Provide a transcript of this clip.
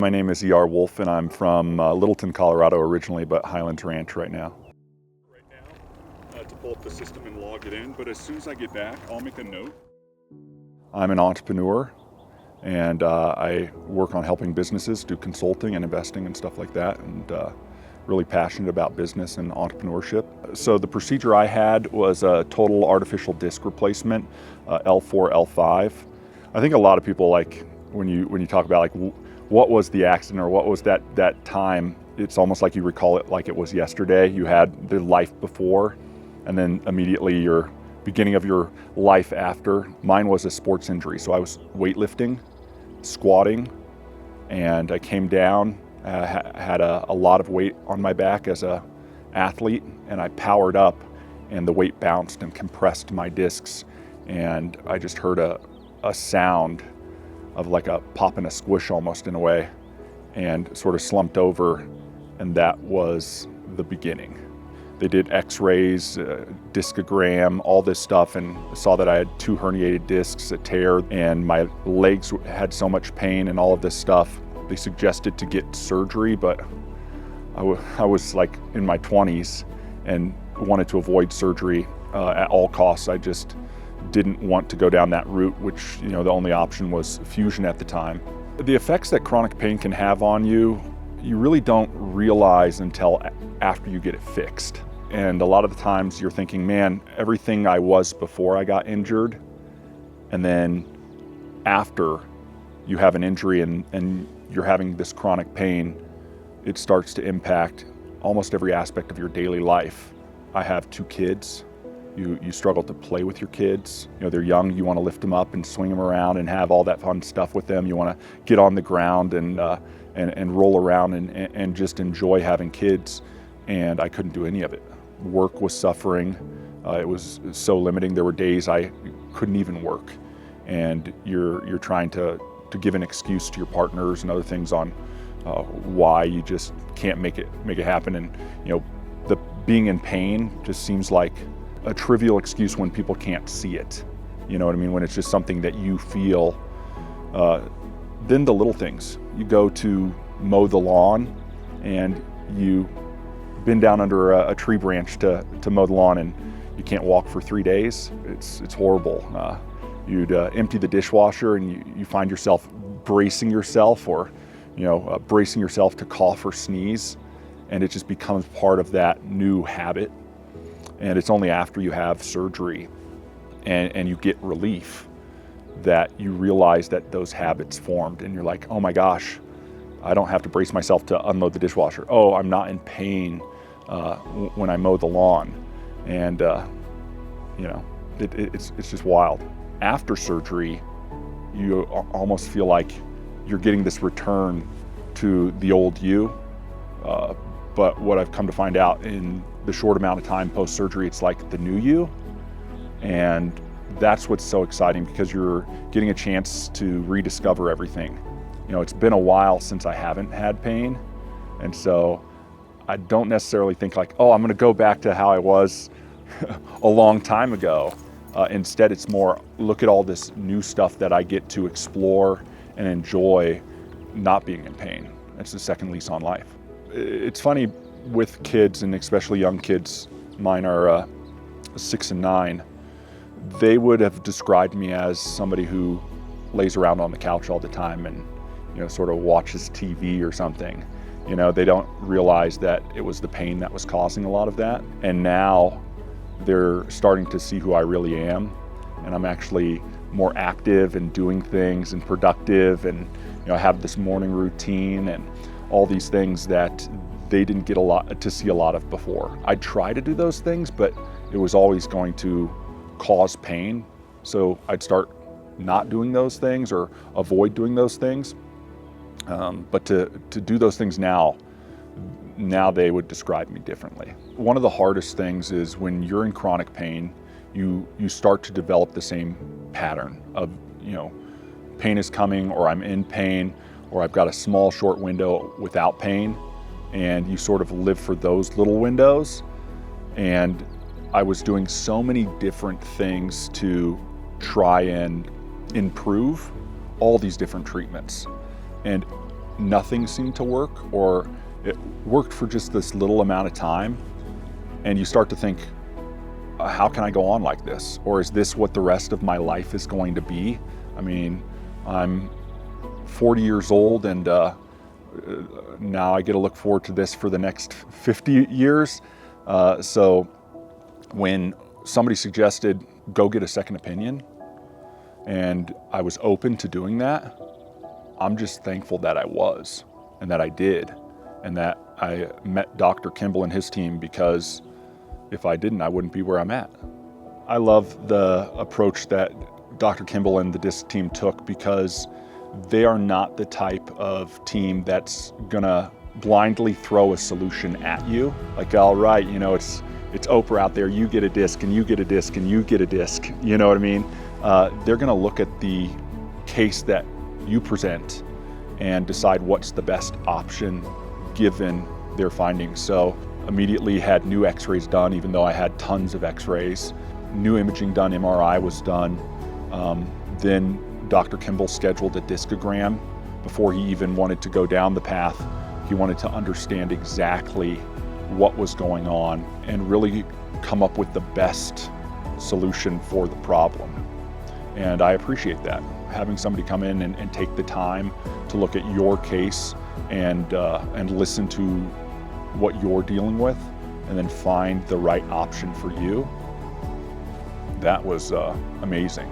My name is E.R. Wolf, and I'm from Littleton, Colorado originally, but Highlands Ranch right now. To pull up the system and log it in, but as soon as I get back, I'll make a note. I'm an entrepreneur, and I work on helping businesses do consulting and investing and stuff like that, and really passionate about business and entrepreneurship. So the procedure I had was a total artificial disc replacement, L4, L5. I think a lot of people, like when you talk about like what was the accident or what was that time, it's almost like you recall it like it was yesterday. You had the life before, and then immediately your beginning of your life after. Mine was a sports injury, so I was weightlifting, squatting, and I came down, had a lot of weight on my back as a athlete, and I powered up, and the weight bounced and compressed my discs, and I just heard a sound of like a pop and a squish almost in a way, and sort of slumped over, and that was the beginning. They did x-rays, discogram, all this stuff, and saw that I had 2 herniated discs, a tear, and my legs had so much pain and all of this stuff. They suggested to get surgery, but I was like in my 20s and wanted to avoid surgery at all costs. I just didn't want to go down that route, which, the only option was fusion at the time. The effects that chronic pain can have on you, you really don't realize until after you get it fixed. And a lot of the times you're thinking, man, everything I was before I got injured, and then after you have an injury and you're having this chronic pain, it starts to impact almost every aspect of your daily life. I have 2 kids. You struggle to play with your kids. They're young, you want to lift them up and swing them around and have all that fun stuff with them. You want to get on the ground and roll around and just enjoy having kids. And I couldn't do any of it. Work was suffering. It was so limiting. There were days I couldn't even work. And you're trying to give an excuse to your partners and other things on why you just can't make it happen. And the being in pain just seems like a trivial excuse when people can't see it. You know what I mean? When it's just something that you feel. Then the little things. You go to mow the lawn and you bend down under a tree branch to mow the lawn, and you can't walk for 3 days. It's horrible. You'd empty the dishwasher and you find yourself bracing yourself or bracing yourself to cough or sneeze, and it just becomes part of that new habit. And it's only after you have surgery and you get relief that you realize that those habits formed, and you're like, oh my gosh, I don't have to brace myself to unload the dishwasher. Oh, I'm not in pain when I mow the lawn. And it's just wild. After surgery, you almost feel like you're getting this return to the old you. But what I've come to find out in the short amount of time post-surgery, it's like the new you. And that's what's so exciting, because you're getting a chance to rediscover everything. It's been a while since I haven't had pain. And so I don't necessarily think like, oh, I'm going to go back to how I was a long time ago. Instead, it's more, look at all this new stuff that I get to explore and enjoy not being in pain. It's the second lease on life. It's funny with kids, and especially young kids, mine are 6 and 9, they would have described me as somebody who lays around on the couch all the time and sort of watches TV or something. They don't realize that it was the pain that was causing a lot of that. And now they're starting to see who I really am, and I'm actually more active and doing things and productive, and I have this morning routine and all these things that they didn't get to see a lot of before. I'd try to do those things, but it was always going to cause pain. So I'd start not doing those things or avoid doing those things. But to do those things now they would describe me differently. One of the hardest things is when you're in chronic pain, you start to develop the same pattern of, pain is coming, or I'm in pain, or I've got a small short window without pain, and you sort of live for those little windows. And I was doing so many different things to try and improve all these different treatments. And nothing seemed to work, or it worked for just this little amount of time, and you start to think, how can I go on like this? Or is this what the rest of my life is going to be? I mean, I'm 40 years old, and now I get to look forward to this for the next 50 years. So when somebody suggested go get a second opinion, and I was open to doing that, I'm just thankful that I was, and that I did, and that I met Dr. Kimball and his team, because if I didn't, I wouldn't be where I'm at. I love the approach that Dr. Kimball and the DISC team took, because they are not the type of team that's gonna blindly throw a solution at you. Like, all right, you know, it's Oprah out there, you get a disc and you get a disc and you get a disc, you know what I mean? They're gonna look at the case that you present and decide what's the best option given their findings. So immediately had new x-rays done, even though I had tons of x-rays. New imaging done, MRI was done. Then Dr. Kimball scheduled a discogram before he even wanted to go down the path. He wanted to understand exactly what was going on and really come up with the best solution for the problem. And I appreciate that. Having somebody come in and take the time to look at your case and listen to what you're dealing with, and then find the right option for you, that was amazing.